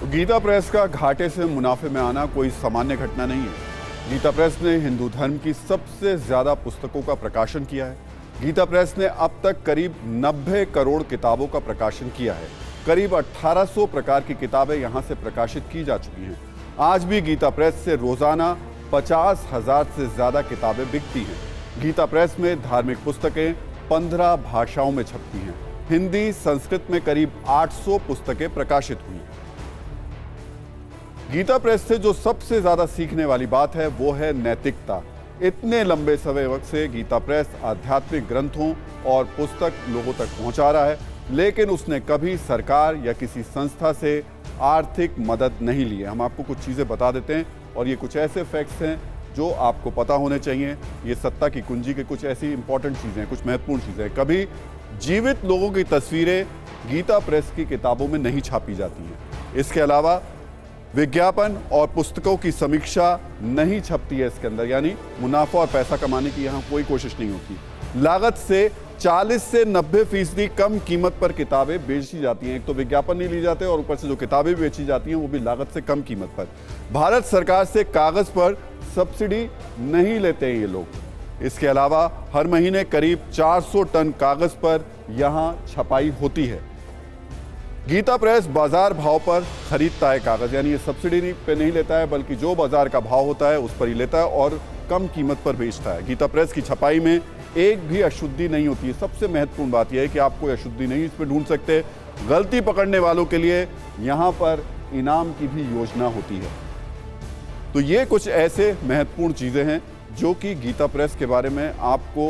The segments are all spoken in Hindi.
गीता प्रेस का घाटे से मुनाफे में आना कोई सामान्य घटना नहीं है। गीता प्रेस ने हिंदू धर्म की सबसे ज्यादा पुस्तकों का प्रकाशन किया है। गीता प्रेस ने अब तक करीब 90 करोड़ किताबों का प्रकाशन किया है। करीब 1800 प्रकार की किताबें यहां से प्रकाशित की जा चुकी हैं। आज भी गीता प्रेस से रोजाना 50,000 से ज्यादा किताबें बिकती हैं। गीता प्रेस में धार्मिक पुस्तकें 15 भाषाओं में छपती हैं। हिंदी, संस्कृत में करीब 800 पुस्तकें प्रकाशित हुई। गीता प्रेस से जो सबसे ज्यादा सीखने वाली बात है वो है नैतिकता। इतने लंबे समय वक्त से गीता प्रेस आध्यात्मिक ग्रंथों और पुस्तक लोगों तक पहुंचा रहा है, लेकिन उसने कभी सरकार या किसी संस्था से आर्थिक मदद नहीं ली है। हम आपको कुछ चीजें बता देते हैं और ये कुछ ऐसे फैक्ट्स हैं जो आपको पता होने चाहिए। ये सत्ता की कुंजी के कुछ ऐसी इंपॉर्टेंट चीजें, कुछ महत्वपूर्ण चीजें। कभी जीवित लोगों की तस्वीरें गीता प्रेस की किताबों में नहीं छापी जाती हैं। इसके अलावा विज्ञापन और पुस्तकों की समीक्षा नहीं छपती है इसके अंदर, यानी मुनाफा और पैसा कमाने की यहाँ कोई कोशिश नहीं होती। लागत से 40 से 90% कम कीमत पर किताबें बेची जाती हैं। एक तो विज्ञापन नहीं लिए जाते और ऊपर से जो किताबें बेची जाती हैं वो भी लागत से कम कीमत पर। भारत सरकार से कागज पर सब्सिडी नहीं लेते हैं ये लोग। इसके अलावा हर महीने करीब 400 टन कागज पर यहाँ छपाई होती है। गीता प्रेस बाजार भाव पर खरीदता है कागज, यानी ये सब्सिडी पे नहीं लेता है, बल्कि जो बाजार का भाव होता है उस पर ही लेता है और कम कीमत पर बेचता है। गीता प्रेस की छपाई में एक भी अशुद्धि नहीं होती है। सबसे महत्वपूर्ण बात यह है कि आप कोई अशुद्धि नहीं इसमें ढूंढ सकते। गलती पकड़ने वालों के लिए यहाँ पर इनाम की भी योजना होती है। तो ये कुछ ऐसे महत्वपूर्ण चीजें हैं जो कि गीता प्रेस के बारे में आपको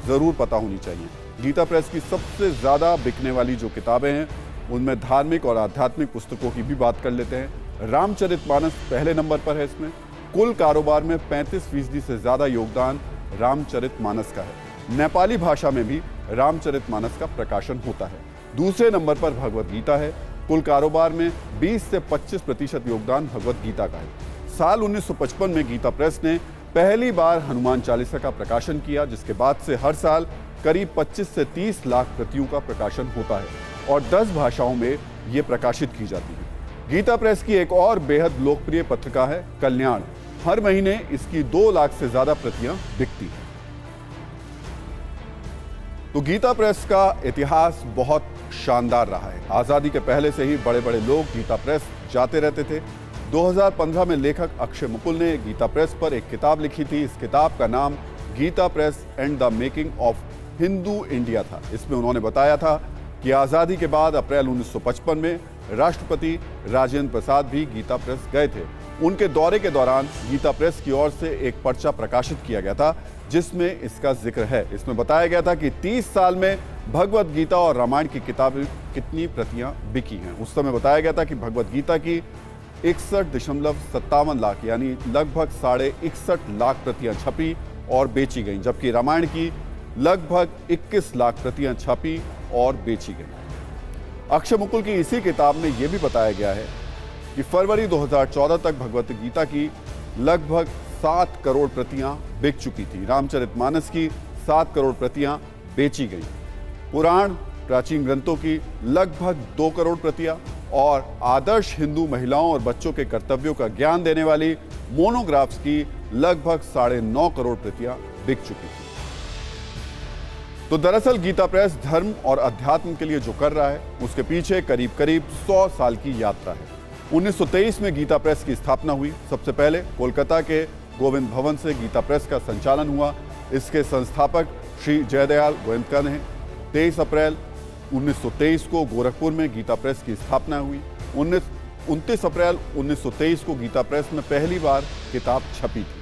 जरूर पता होनी चाहिए। गीता प्रेस की सबसे ज्यादा बिकने वाली जो किताबें हैं उनमें धार्मिक और आध्यात्मिक पुस्तकों की भी बात कर लेते हैं। रामचरितमानस पहले नंबर पर है। इसमें कुल कारोबार में 35% से ज्यादा योगदान रामचरितमानस का है। नेपाली भाषा में भी रामचरितमानस का प्रकाशन होता है। दूसरे नंबर पर भगवत गीता है। कुल कारोबार में 20 से 25% योगदान भगवत गीता का है। साल 1955 में गीता प्रेस ने पहली बार हनुमान चालीसा का प्रकाशन किया, जिसके बाद से हर साल करीब 25 से 30 लाख प्रतियों का प्रकाशन होता है और 10 भाषाओं में ये प्रकाशित की जाती है। गीता प्रेस की एक और बेहद लोकप्रिय पत्रिका है कल्याण। हर महीने इसकी 2 लाख से ज्यादा प्रतियां बिकती हैं। तो गीता प्रेस का इतिहास बहुत शानदार रहा है। आजादी के पहले से ही बड़े बड़े लोग गीता प्रेस जाते रहते थे। 2015 में लेखक अक्षय मुकुल ने गीता प्रेस पर एक किताब लिखी थी। इस किताब का नाम Gita Press and the making of Hindu India था। इसमें उन्होंने बताया था कि आज़ादी के बाद अप्रैल 1955 में राष्ट्रपति राजेंद्र प्रसाद भी गीता प्रेस गए थे। उनके दौरे के दौरान गीता प्रेस की ओर से एक पर्चा प्रकाशित किया गया था जिसमें इसका जिक्र है। इसमें बताया गया था कि 30 साल में भगवत गीता और रामायण की किताबें कितनी प्रतियां बिकी हैं। उस समय बताया गया था कि भगवत गीता की 61.57 लाख यानी लगभग 61.5 लाख प्रतियां छपी और बेची गईं, जबकि रामायण की लगभग 21 लाख प्रतियां छपी और बेची गई। अक्षय मुकुल की इसी किताब में यह भी बताया गया है कि फरवरी 2014 तक भगवत गीता की लगभग 7 करोड़ प्रतियां बिक चुकी थी। रामचरितमानस की 7 करोड़ प्रतियां बेची गई। पुराण, प्राचीन ग्रंथों की लगभग 2 करोड़ प्रतियां और आदर्श हिंदू महिलाओं और बच्चों के कर्तव्यों का ज्ञान देने वाली मोनोग्राफ्स की लगभग 9.5 करोड़ प्रतियां बिक चुकी थी। तो दरअसल गीता प्रेस धर्म और अध्यात्म के लिए जो कर रहा है उसके पीछे करीब 100 साल की यात्रा है। 1923 में गीता प्रेस की स्थापना हुई। सबसे पहले कोलकाता के गोविंद भवन से गीता प्रेस का संचालन हुआ। इसके संस्थापक श्री जयदयाल गोयनका हैं। 23 अप्रैल 1923 को गोरखपुर में गीता प्रेस की स्थापना हुई। 29 अप्रैल 1923 को गीता प्रेस में पहली बार किताब छपी थी।